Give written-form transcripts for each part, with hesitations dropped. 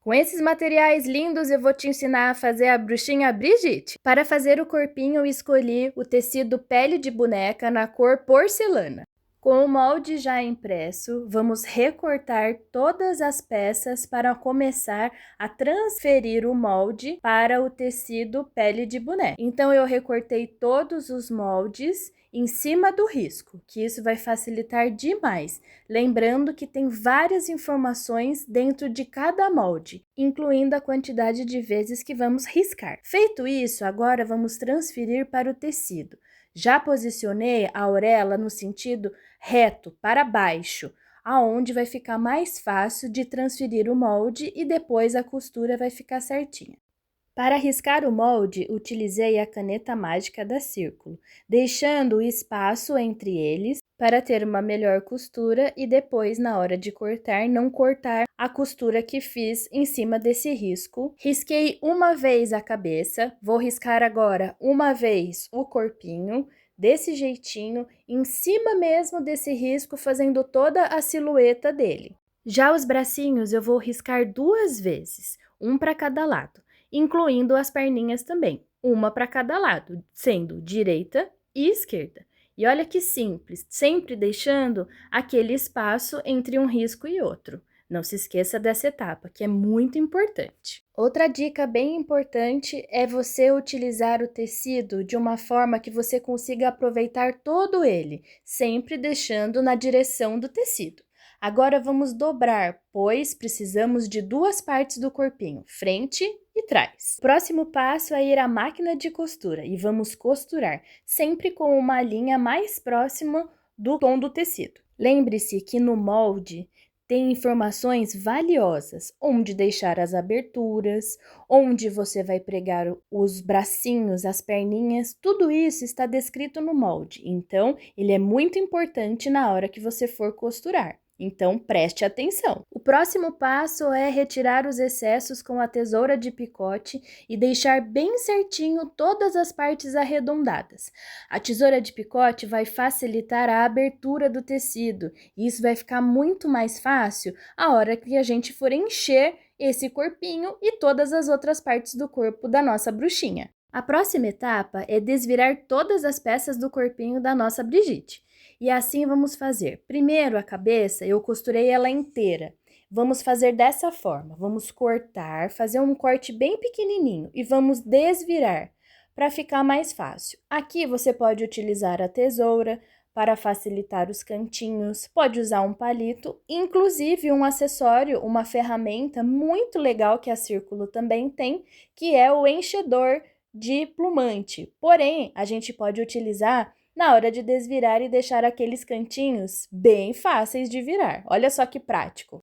Com esses materiais lindos, eu vou te ensinar a fazer a bruxinha Brigitte. Para fazer o corpinho, eu escolhi o tecido pele de boneca na cor porcelana. Com o molde já impresso, vamos recortar todas as peças para começar a transferir o molde para o tecido pele de boneca. Então, eu recortei todos os moldes em cima do risco, que isso vai facilitar demais. Lembrando que tem várias informações dentro de cada molde, incluindo a quantidade de vezes que vamos riscar. Feito isso, agora vamos transferir para o tecido. Já posicionei a orelha no sentido reto, para baixo, aonde vai ficar mais fácil de transferir o molde e depois a costura vai ficar certinha. Para riscar o molde, utilizei a caneta mágica da Círculo, deixando o espaço entre eles para ter uma melhor costura e depois, na hora de cortar, não cortar a costura que fiz em cima desse risco. Risquei uma vez a cabeça, vou riscar agora uma vez o corpinho, desse jeitinho, em cima mesmo desse risco, fazendo toda a silhueta dele. Já os bracinhos eu vou riscar 2 vezes, um para cada lado, incluindo as perninhas também, uma para cada lado, sendo direita e esquerda. E olha que simples, sempre deixando aquele espaço entre um risco e outro. Não se esqueça dessa etapa, que é muito importante. Outra dica bem importante é você utilizar o tecido de uma forma que você consiga aproveitar todo ele, sempre deixando na direção do tecido. Agora vamos dobrar, pois precisamos de 2 partes do corpinho, frente e trás. O próximo passo é ir à máquina de costura e vamos costurar, sempre com uma linha mais próxima do tom do tecido. Lembre-se que no molde tem informações valiosas, onde deixar as aberturas, onde você vai pregar os bracinhos, as perninhas, tudo isso está descrito no molde, então ele é muito importante na hora que você for costurar. Então, preste atenção. O próximo passo é retirar os excessos com a tesoura de picote e deixar bem certinho todas as partes arredondadas. A tesoura de picote vai facilitar a abertura do tecido e isso vai ficar muito mais fácil a hora que a gente for encher esse corpinho e todas as outras partes do corpo da nossa bruxinha. A próxima etapa é desvirar todas as peças do corpinho da nossa Brigitte. E assim vamos fazer. Primeiro a cabeça, eu costurei ela inteira. Vamos fazer dessa forma, vamos cortar, fazer um corte bem pequenininho e vamos desvirar para ficar mais fácil. Aqui você pode utilizar a tesoura para facilitar os cantinhos, pode usar um palito, inclusive um acessório, uma ferramenta muito legal que a Círculo também tem, que é o enchedor de plumante. Porém, a gente pode utilizar na hora de desvirar e deixar aqueles cantinhos bem fáceis de virar. Olha só que prático.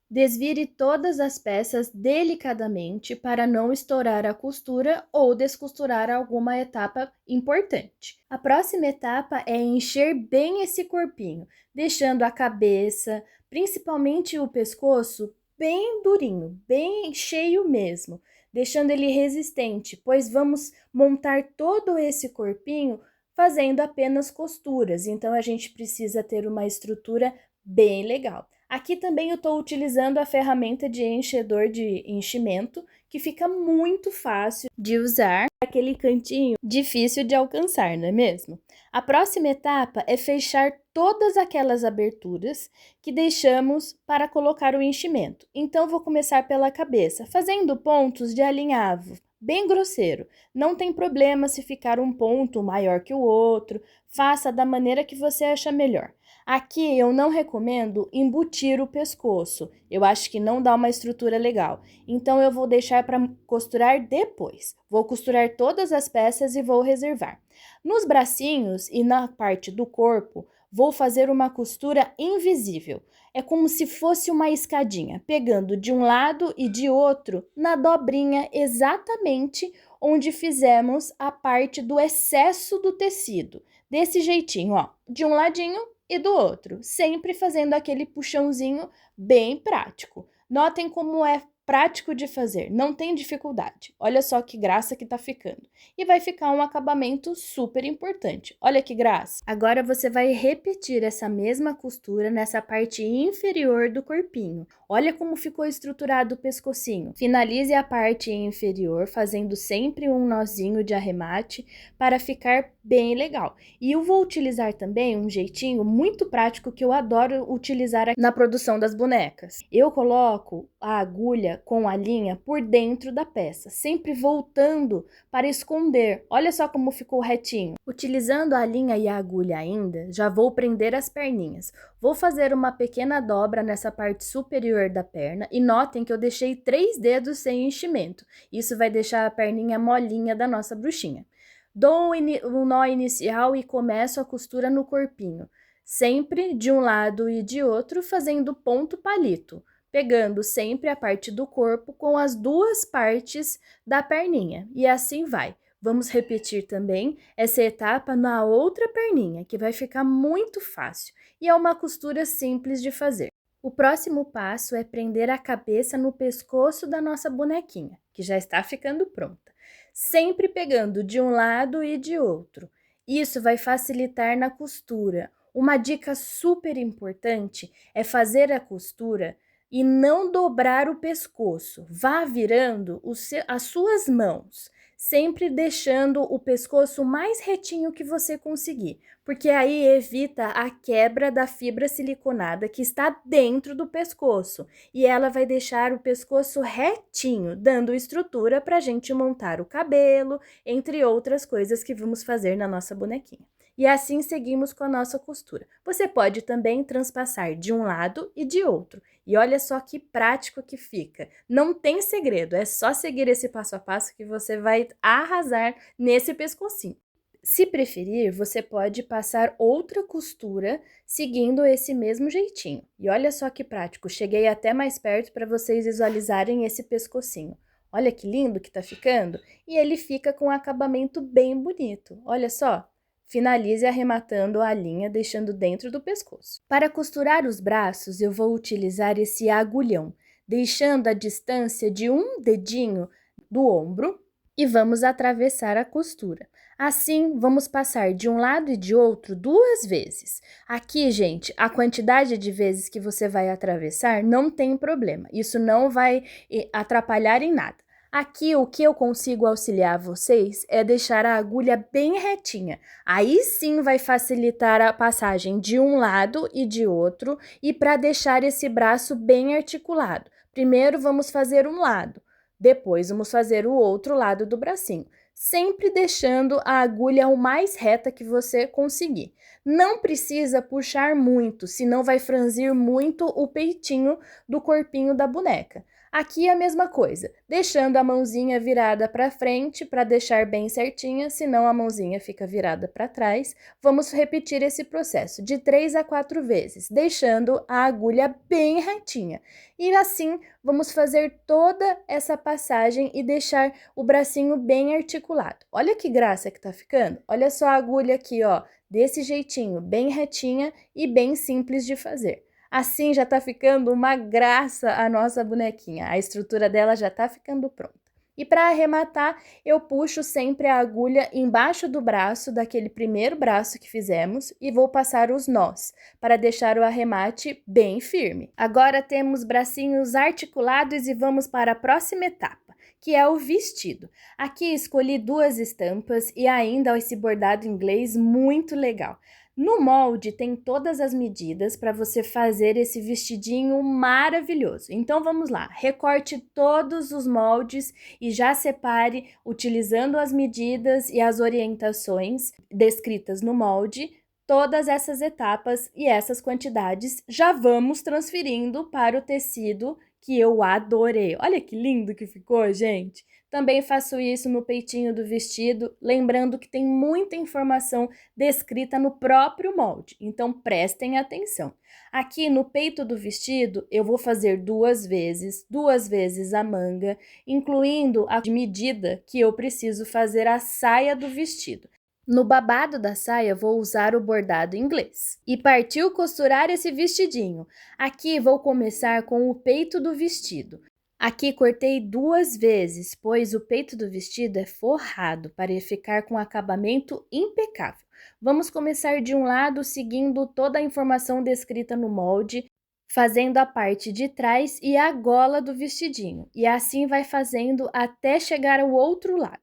Desvire todas as peças delicadamente para não estourar a costura ou descosturar alguma etapa importante. A próxima etapa é encher bem esse corpinho, deixando a cabeça, principalmente o pescoço, bem durinho, bem cheio mesmo, deixando ele resistente, pois vamos montar todo esse corpinho fazendo apenas costuras, então a gente precisa ter uma estrutura bem legal. Aqui também eu estou utilizando a ferramenta de enchedor de enchimento, que fica muito fácil de usar, aquele cantinho difícil de alcançar, não é mesmo? A próxima etapa é fechar todas aquelas aberturas que deixamos para colocar o enchimento. Então, vou começar pela cabeça, fazendo pontos de alinhavo, bem grosseiro. Não tem problema se ficar um ponto maior que o outro, faça da maneira que você acha melhor. Aqui eu não recomendo embutir o pescoço, eu acho que não dá uma estrutura legal, então eu vou deixar para costurar depois. Vou costurar todas as peças e vou reservar. Nos bracinhos e na parte do corpo, vou fazer uma costura invisível. É como se fosse uma escadinha, pegando de um lado e de outro na dobrinha exatamente onde fizemos a parte do excesso do tecido. Desse jeitinho, ó, de um ladinho e do outro, sempre fazendo aquele puxãozinho bem prático. Notem como é prático de fazer, não tem dificuldade. Olha só que graça que tá ficando. E vai ficar um acabamento super importante. Olha que graça. Agora você vai repetir essa mesma costura nessa parte inferior do corpinho. Olha como ficou estruturado o pescocinho. Finalize a parte inferior fazendo sempre um nozinho de arremate para ficar bem legal. E eu vou utilizar também um jeitinho muito prático que eu adoro utilizar na produção das bonecas. Eu coloco a agulha com a linha por dentro da peça, sempre voltando para esconder. Olha só como ficou retinho. Utilizando a linha e a agulha ainda, já vou prender as perninhas. Vou fazer uma pequena dobra nessa parte superior da perna e notem que eu deixei 3 dedos sem enchimento. Isso vai deixar a perninha molinha da nossa bruxinha. Dou o nó inicial e começo a costura no corpinho, sempre de um lado e de outro, fazendo ponto palito, pegando sempre a parte do corpo com as 2 partes da perninha, e assim vai. Vamos repetir também essa etapa na outra perninha, que vai ficar muito fácil, e é uma costura simples de fazer. O próximo passo é prender a cabeça no pescoço da nossa bonequinha, que já está ficando pronta, sempre pegando de um lado e de outro. Isso vai facilitar na costura. Uma dica super importante é fazer a costura e não dobrar o pescoço. Vá virando as suas mãos, sempre deixando o pescoço mais retinho que você conseguir, porque aí evita a quebra da fibra siliconada que está dentro do pescoço e ela vai deixar o pescoço retinho, dando estrutura para a gente montar o cabelo, entre outras coisas que vamos fazer na nossa bonequinha. E assim seguimos com a nossa costura. Você pode também transpassar de um lado e de outro. E olha só que prático que fica. Não tem segredo, é só seguir esse passo a passo que você vai arrasar nesse pescocinho. Se preferir, você pode passar outra costura seguindo esse mesmo jeitinho. E olha só que prático, cheguei até mais perto para vocês visualizarem esse pescocinho. Olha que lindo que tá ficando. E ele fica com um acabamento bem bonito, olha só. Finalize arrematando a linha, deixando dentro do pescoço. Para costurar os braços, eu vou utilizar esse agulhão, deixando a distância de um dedinho do ombro e vamos atravessar a costura. Assim, vamos passar de um lado e de outro 2 vezes. Aqui, gente, a quantidade de vezes que você vai atravessar não tem problema. Isso não vai atrapalhar em nada. Aqui, o que eu consigo auxiliar vocês é deixar a agulha bem retinha. Aí sim vai facilitar a passagem de um lado e de outro e para deixar esse braço bem articulado. Primeiro vamos fazer um lado, depois vamos fazer o outro lado do bracinho, sempre deixando a agulha o mais reta que você conseguir. Não precisa puxar muito, senão vai franzir muito o peitinho do corpinho da boneca. Aqui é a mesma coisa, deixando a mãozinha virada para frente para deixar bem certinha, senão a mãozinha fica virada para trás. Vamos repetir esse processo de 3 a 4 vezes, deixando a agulha bem retinha. E assim, vamos fazer toda essa passagem e deixar o bracinho bem articulado. Olha que graça que tá ficando. Olha só a agulha aqui, ó, desse jeitinho, bem retinha e bem simples de fazer. Assim já tá ficando uma graça a nossa bonequinha, a estrutura dela já tá ficando pronta. E para arrematar, eu puxo sempre a agulha embaixo do braço, daquele primeiro braço que fizemos, e vou passar os nós, para deixar o arremate bem firme. Agora temos bracinhos articulados e vamos para a próxima etapa, que é o vestido. Aqui escolhi 2 estampas e ainda esse bordado inglês muito legal. No molde tem todas as medidas para você fazer esse vestidinho maravilhoso. Então vamos lá, recorte todos os moldes e já separe utilizando as medidas e as orientações descritas no molde, todas essas etapas e essas quantidades já vamos transferindo para o tecido que eu adorei. Olha que lindo que ficou, gente! Também faço isso no peitinho do vestido, lembrando que tem muita informação descrita no próprio molde, então prestem atenção. Aqui no peito do vestido, eu vou fazer 2 vezes a manga, incluindo a medida que eu preciso fazer a saia do vestido. No babado da saia, vou usar o bordado inglês. E partiu costurar esse vestidinho. Aqui vou começar com o peito do vestido. Aqui cortei 2 vezes, pois o peito do vestido é forrado para ele ficar com acabamento impecável. Vamos começar de um lado, seguindo toda a informação descrita no molde, fazendo a parte de trás e a gola do vestidinho. E assim vai fazendo até chegar ao outro lado.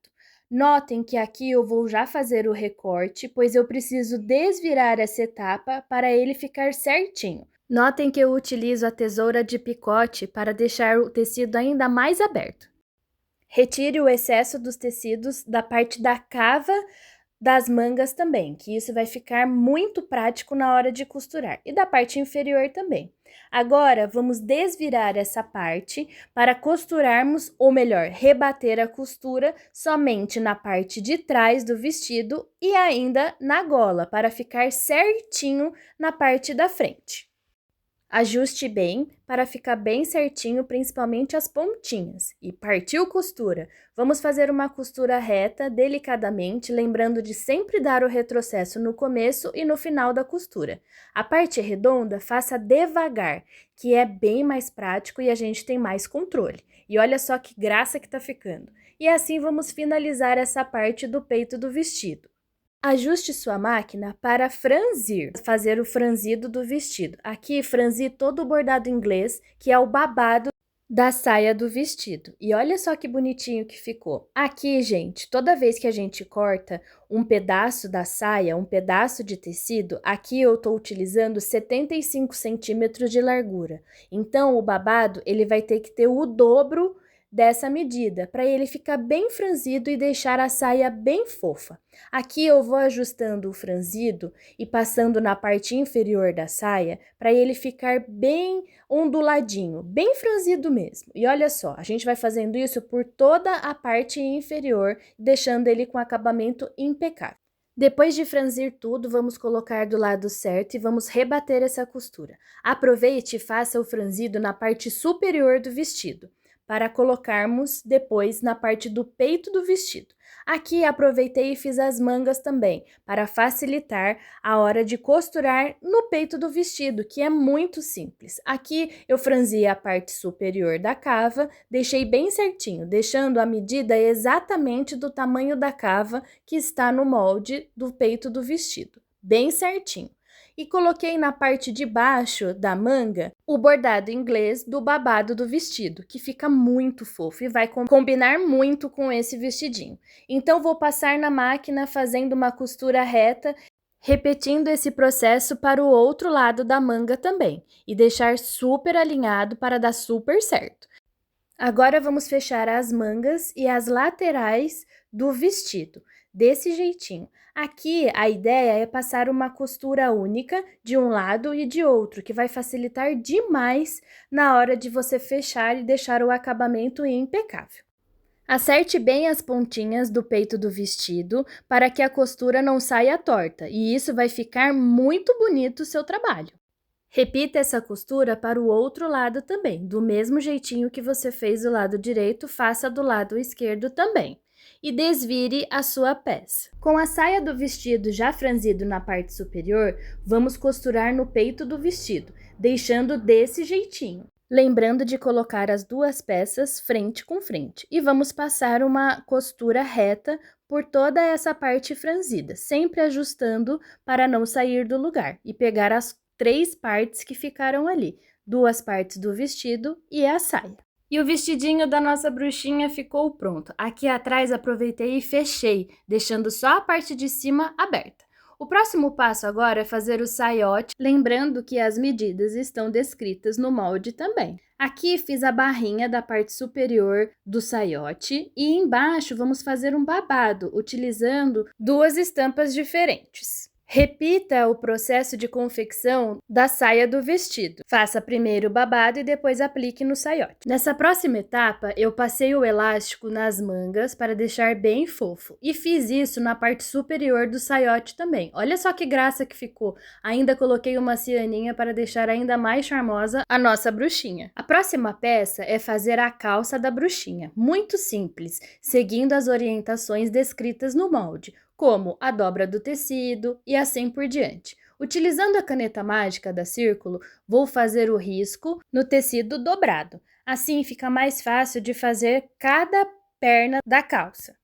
Notem que aqui eu vou já fazer o recorte, pois eu preciso desvirar essa etapa para ele ficar certinho. Notem que eu utilizo a tesoura de picote para deixar o tecido ainda mais aberto. Retire o excesso dos tecidos da parte da cava das mangas também, que isso vai ficar muito prático na hora de costurar, e da parte inferior também. Agora, vamos desvirar essa parte para costurarmos, ou melhor, rebater a costura somente na parte de trás do vestido e ainda na gola, para ficar certinho na parte da frente. Ajuste bem para ficar bem certinho, principalmente as pontinhas. E partiu costura! Vamos fazer uma costura reta, delicadamente, lembrando de sempre dar o retrocesso no começo e no final da costura. A parte redonda, faça devagar, que é bem mais prático e a gente tem mais controle. E olha só que graça que tá ficando! E assim vamos finalizar essa parte do peito do vestido. Ajuste sua máquina para franzir, fazer o franzido do vestido. Aqui, franzi todo o bordado inglês, que é o babado da saia do vestido. E olha só que bonitinho que ficou. Aqui, gente, toda vez que a gente corta um pedaço da saia, um pedaço de tecido, aqui eu tô utilizando 75 centímetros de largura. Então, o babado, ele vai ter que ter o dobro dessa medida, para ele ficar bem franzido e deixar a saia bem fofa. Aqui eu vou ajustando o franzido e passando na parte inferior da saia, para ele ficar bem onduladinho, bem franzido mesmo. E olha só, a gente vai fazendo isso por toda a parte inferior, deixando ele com acabamento impecável. Depois de franzir tudo, vamos colocar do lado certo e vamos rebater essa costura. Aproveite e faça o franzido na parte superior do vestido, para colocarmos depois na parte do peito do vestido. Aqui aproveitei e fiz as mangas também, para facilitar a hora de costurar no peito do vestido, que é muito simples. Aqui eu franzi a parte superior da cava, deixei bem certinho, deixando a medida exatamente do tamanho da cava que está no molde do peito do vestido, bem certinho. E coloquei na parte de baixo da manga o bordado inglês do babado do vestido, que fica muito fofo e vai combinar muito com esse vestidinho. Então, vou passar na máquina fazendo uma costura reta, repetindo esse processo para o outro lado da manga também, e deixar super alinhado para dar super certo. Agora, vamos fechar as mangas e as laterais do vestido, desse jeitinho. Aqui, a ideia é passar uma costura única de um lado e de outro, que vai facilitar demais na hora de você fechar e deixar o acabamento impecável. Acerte bem as pontinhas do peito do vestido para que a costura não saia torta, e isso vai ficar muito bonito o seu trabalho. Repita essa costura para o outro lado também, do mesmo jeitinho que você fez do lado direito, faça do lado esquerdo também. E desvire a sua peça. Com a saia do vestido já franzido na parte superior, vamos costurar no peito do vestido, deixando desse jeitinho. Lembrando de colocar as duas peças frente com frente. E vamos passar uma costura reta por toda essa parte franzida, sempre ajustando para não sair do lugar e pegar as 3 partes que ficaram ali, 2 partes do vestido e a saia. E o vestidinho da nossa bruxinha ficou pronto. Aqui atrás aproveitei e fechei, deixando só a parte de cima aberta. O próximo passo agora é fazer o saiote, lembrando que as medidas estão descritas no molde também. Aqui fiz a barrinha da parte superior do saiote e embaixo vamos fazer um babado, utilizando 2 estampas diferentes. Repita o processo de confecção da saia do vestido. Faça primeiro o babado e depois aplique no saiote. Nessa próxima etapa, eu passei o elástico nas mangas para deixar bem fofo. E fiz isso na parte superior do saiote também. Olha só que graça que ficou. Ainda coloquei uma cianinha para deixar ainda mais charmosa a nossa bruxinha. A próxima peça é fazer a calça da bruxinha. Muito simples, seguindo as orientações descritas no molde, como a dobra do tecido e assim por diante. Utilizando a caneta mágica da Círculo, vou fazer o risco no tecido dobrado. Assim fica mais fácil de fazer cada perna da calça.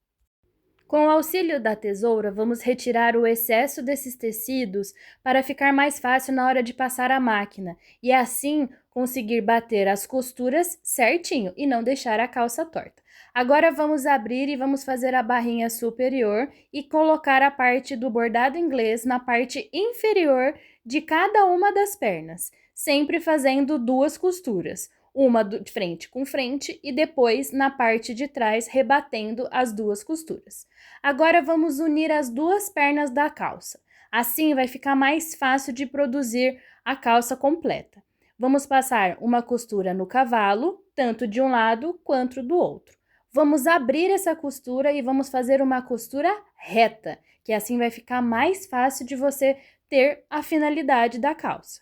Com o auxílio da tesoura, vamos retirar o excesso desses tecidos para ficar mais fácil na hora de passar a máquina e assim conseguir bater as costuras certinho e não deixar a calça torta. Agora vamos abrir e vamos fazer a barrinha superior e colocar a parte do bordado inglês na parte inferior de cada uma das pernas, sempre fazendo 2 costuras. Uma de frente com frente e depois na parte de trás rebatendo as 2 costuras. Agora vamos unir as 2 pernas da calça. Assim vai ficar mais fácil de produzir a calça completa. Vamos passar uma costura no cavalo, tanto de um lado quanto do outro. Vamos abrir essa costura e vamos fazer uma costura reta, que assim vai ficar mais fácil de você ter a finalidade da calça.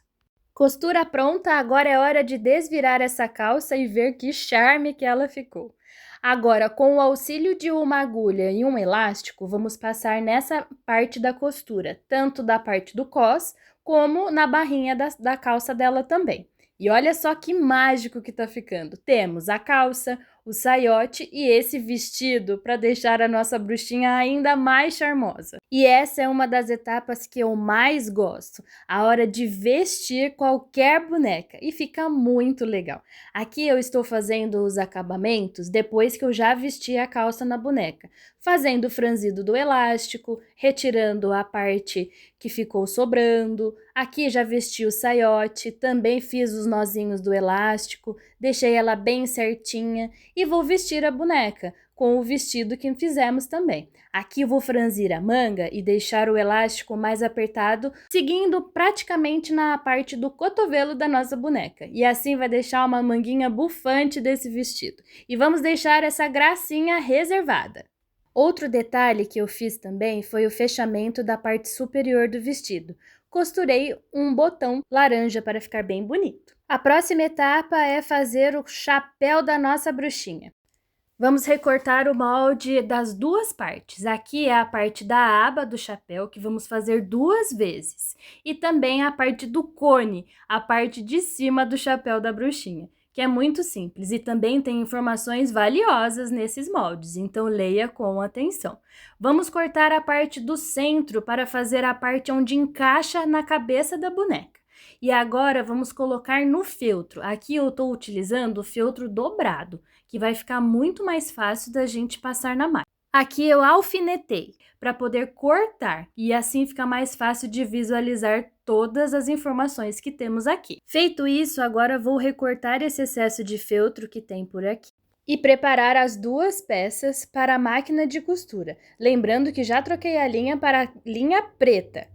Costura pronta, agora é hora de desvirar essa calça e ver que charme que ela ficou. Agora, com o auxílio de uma agulha e um elástico, vamos passar nessa parte da costura, tanto da parte do cós, como na barrinha da calça dela também. E olha só que mágico que tá ficando. Temos a calça, o saiote e esse vestido para deixar a nossa bruxinha ainda mais charmosa. E essa é uma das etapas que eu mais gosto, a hora de vestir qualquer boneca e fica muito legal. Aqui eu estou fazendo os acabamentos depois que eu já vesti a calça na boneca, fazendo o franzido do elástico, retirando a parte que ficou sobrando. Aqui já vesti o saiote, também fiz os nozinhos do elástico, deixei ela bem certinha e vou vestir a boneca com o vestido que fizemos também. Aqui eu vou franzir a manga e deixar o elástico mais apertado, seguindo praticamente na parte do cotovelo da nossa boneca. E assim vai deixar uma manguinha bufante desse vestido. E vamos deixar essa gracinha reservada. Outro detalhe que eu fiz também foi o fechamento da parte superior do vestido. Costurei um botão laranja para ficar bem bonito. A próxima etapa é fazer o chapéu da nossa bruxinha. Vamos recortar o molde das 2 partes. Aqui é a parte da aba do chapéu, que vamos fazer 2 vezes. E também a parte do cone, a parte de cima do chapéu da bruxinha, que é muito simples e também tem informações valiosas nesses moldes, então leia com atenção. Vamos cortar a parte do centro para fazer a parte onde encaixa na cabeça da boneca. E agora vamos colocar no feltro. Aqui eu estou utilizando o feltro dobrado, que vai ficar muito mais fácil da gente passar na máquina. Aqui eu alfinetei para poder cortar e assim fica mais fácil de visualizar todas as informações que temos aqui. Feito isso, agora vou recortar esse excesso de feltro que tem por aqui e preparar as 2 peças para a máquina de costura. Lembrando que já troquei a linha para a linha preta.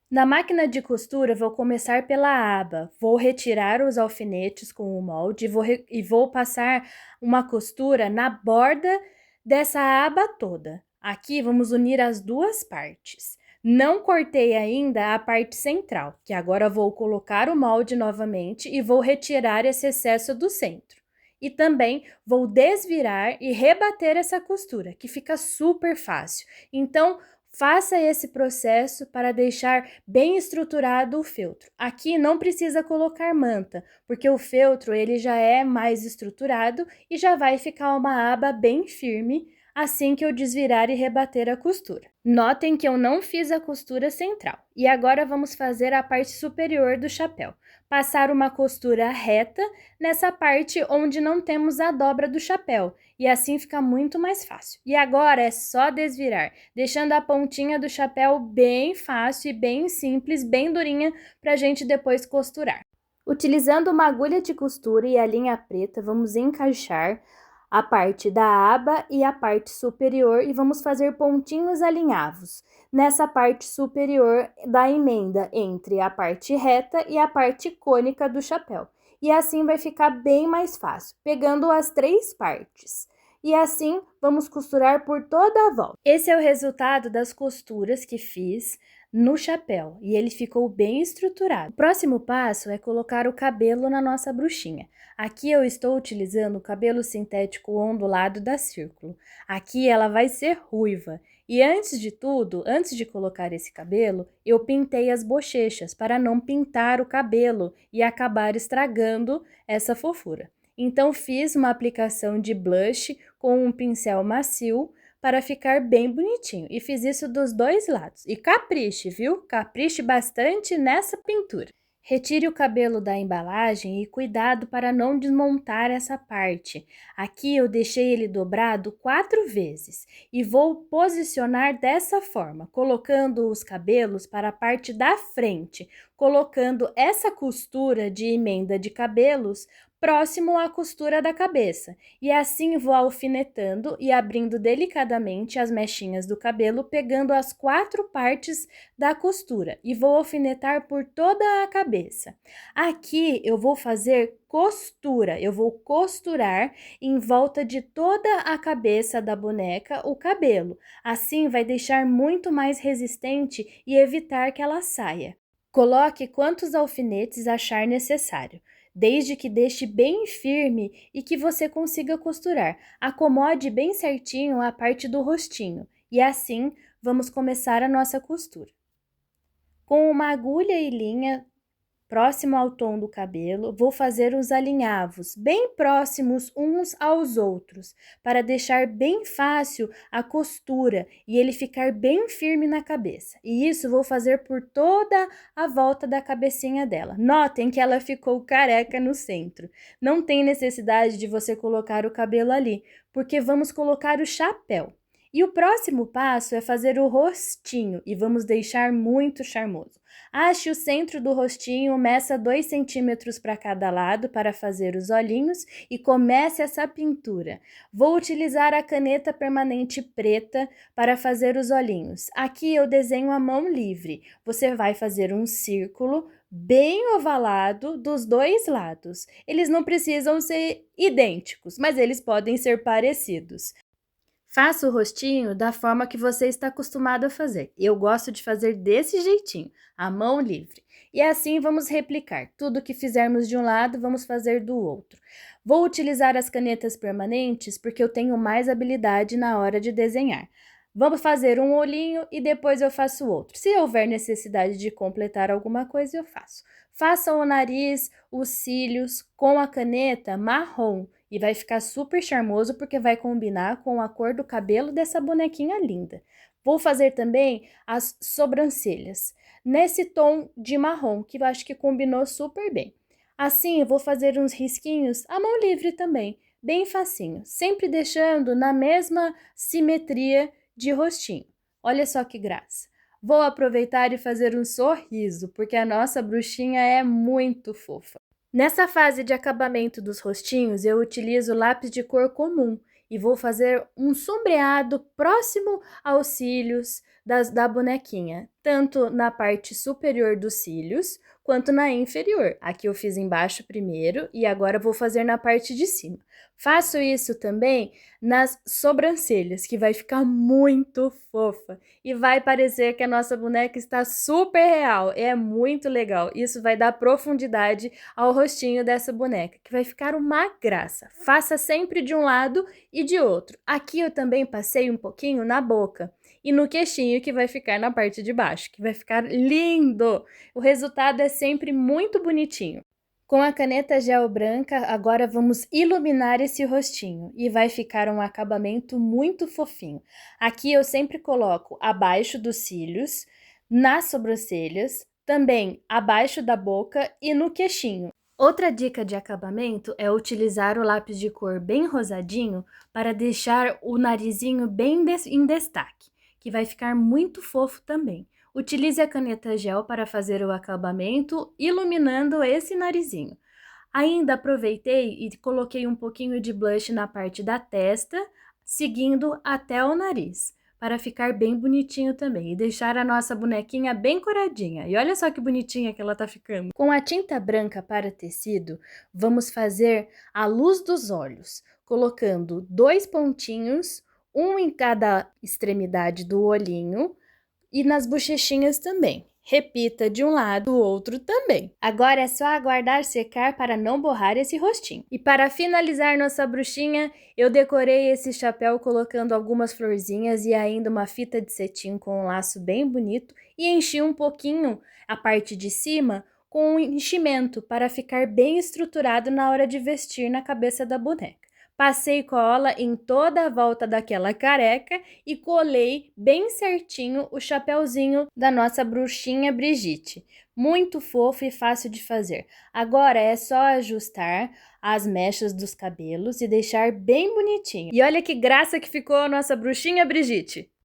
Na máquina de costura, vou começar pela aba, vou retirar os alfinetes com o molde e vou passar uma costura na borda dessa aba toda. Aqui vamos unir as 2 partes. Não cortei ainda a parte central, que agora vou colocar o molde novamente e vou retirar esse excesso do centro. E também vou desvirar e rebater essa costura, que fica super fácil. Então, faça esse processo para deixar bem estruturado o feltro. Aqui não precisa colocar manta, porque o feltro ele já é mais estruturado e já vai ficar uma aba bem firme assim que eu desvirar e rebater a costura. Notem que eu não fiz a costura central. E agora vamos fazer a parte superior do chapéu. Passar uma costura reta nessa parte onde não temos a dobra do chapéu, e assim fica muito mais fácil. E agora é só desvirar, deixando a pontinha do chapéu bem fácil e bem simples, bem durinha, para a gente depois costurar. Utilizando uma agulha de costura e a linha preta, vamos encaixar a parte da aba e a parte superior e vamos fazer pontinhos alinhavos nessa parte superior da emenda entre a parte reta e a parte cônica do chapéu. E assim vai ficar bem mais fácil, pegando as 3 partes. E assim vamos costurar por toda a volta. Esse é o resultado das costuras que fiz no chapéu e ele ficou bem estruturado. O próximo passo é colocar o cabelo na nossa bruxinha. Aqui eu estou utilizando o cabelo sintético ondulado da Círculo. Aqui ela vai ser ruiva. E antes de tudo, antes de colocar esse cabelo, eu pintei as bochechas para não pintar o cabelo e acabar estragando essa fofura. Então fiz uma aplicação de blush com um pincel macio para ficar bem bonitinho. E fiz isso dos dois lados. E capriche, viu? Capriche bastante nessa pintura. Retire o cabelo da embalagem e cuidado para não desmontar essa parte. Aqui eu deixei ele dobrado 4 vezes e vou posicionar dessa forma, colocando os cabelos para a parte da frente, colocando essa costura de emenda de cabelos próximo à costura da cabeça. E assim vou alfinetando e abrindo delicadamente as mechinhas do cabelo, pegando as 4 partes da costura e vou alfinetar por toda a cabeça. Aqui eu vou fazer costura, eu vou costurar em volta de toda a cabeça da boneca o cabelo. Assim vai deixar muito mais resistente e evitar que ela saia. Coloque quantos alfinetes achar necessário, desde que deixe bem firme e que você consiga costurar. Acomode bem certinho a parte do rostinho e assim vamos começar a nossa costura. Com uma agulha e linha próximo ao tom do cabelo, vou fazer os alinhavos bem próximos uns aos outros, para deixar bem fácil a costura e ele ficar bem firme na cabeça. E isso vou fazer por toda a volta da cabecinha dela. Notem que ela ficou careca no centro. Não tem necessidade de você colocar o cabelo ali, porque vamos colocar o chapéu. E o próximo passo é fazer o rostinho e vamos deixar muito charmoso. Ache o centro do rostinho, meça 2 centímetros para cada lado para fazer os olhinhos e comece essa pintura. Vou utilizar a caneta permanente preta para fazer os olhinhos. Aqui eu desenho a mão livre. Você vai fazer um círculo bem ovalado dos 2 lados. Eles não precisam ser idênticos, mas eles podem ser parecidos. Faça o rostinho da forma que você está acostumado a fazer. Eu gosto de fazer desse jeitinho, a mão livre. E assim vamos replicar. Tudo que fizermos de um lado, vamos fazer do outro. Vou utilizar as canetas permanentes porque eu tenho mais habilidade na hora de desenhar. Vamos fazer um olhinho e depois eu faço o outro. Se houver necessidade de completar alguma coisa, eu faço. Faça o nariz, os cílios com a caneta marrom. E vai ficar super charmoso porque vai combinar com a cor do cabelo dessa bonequinha linda. Vou fazer também as sobrancelhas, nesse tom de marrom, que eu acho que combinou super bem. Assim, eu vou fazer uns risquinhos à mão livre também, bem facinho, sempre deixando na mesma simetria de rostinho. Olha só que graça. Vou aproveitar e fazer um sorriso, porque a nossa bruxinha é muito fofa. Nessa fase de acabamento dos rostinhos, eu utilizo lápis de cor comum e vou fazer um sombreado próximo aos cílios da bonequinha, tanto na parte superior dos cílios quanto na inferior. Aqui eu fiz embaixo primeiro e agora vou fazer na parte de cima. Faço isso também nas sobrancelhas, que vai ficar muito fofa e vai parecer que a nossa boneca está super real. É muito legal. Isso vai dar profundidade ao rostinho dessa boneca, que vai ficar uma graça. Faça sempre de um lado e de outro. Aqui eu também passei um pouquinho na boca e no queixinho, que vai ficar na parte de baixo, que vai ficar lindo. O resultado é sempre muito bonitinho. Com a caneta gel branca, agora vamos iluminar esse rostinho e vai ficar um acabamento muito fofinho. Aqui eu sempre coloco abaixo dos cílios, nas sobrancelhas, também abaixo da boca e no queixinho. Outra dica de acabamento é utilizar o lápis de cor bem rosadinho para deixar o narizinho bem em destaque, que vai ficar muito fofo também. Utilize a caneta gel para fazer o acabamento, iluminando esse narizinho. Ainda aproveitei e coloquei um pouquinho de blush na parte da testa, seguindo até o nariz, para ficar bem bonitinho também e deixar a nossa bonequinha bem coradinha. E olha só que bonitinha que ela tá ficando. Com a tinta branca para tecido, vamos fazer a luz dos olhos, colocando 2 pontinhos, um em cada extremidade do olhinho, e nas bochechinhas também. Repita de um lado, do outro também. Agora é só aguardar secar para não borrar esse rostinho. E para finalizar nossa bruxinha, eu decorei esse chapéu colocando algumas florzinhas e ainda uma fita de cetim com um laço bem bonito e enchi um pouquinho a parte de cima com um enchimento para ficar bem estruturado na hora de vestir na cabeça da boneca. Passei cola em toda a volta daquela careca e colei bem certinho o chapeuzinho da nossa bruxinha Brigitte. Muito fofo e fácil de fazer. Agora é só ajustar as mechas dos cabelos e deixar bem bonitinho. E olha que graça que ficou a nossa bruxinha Brigitte!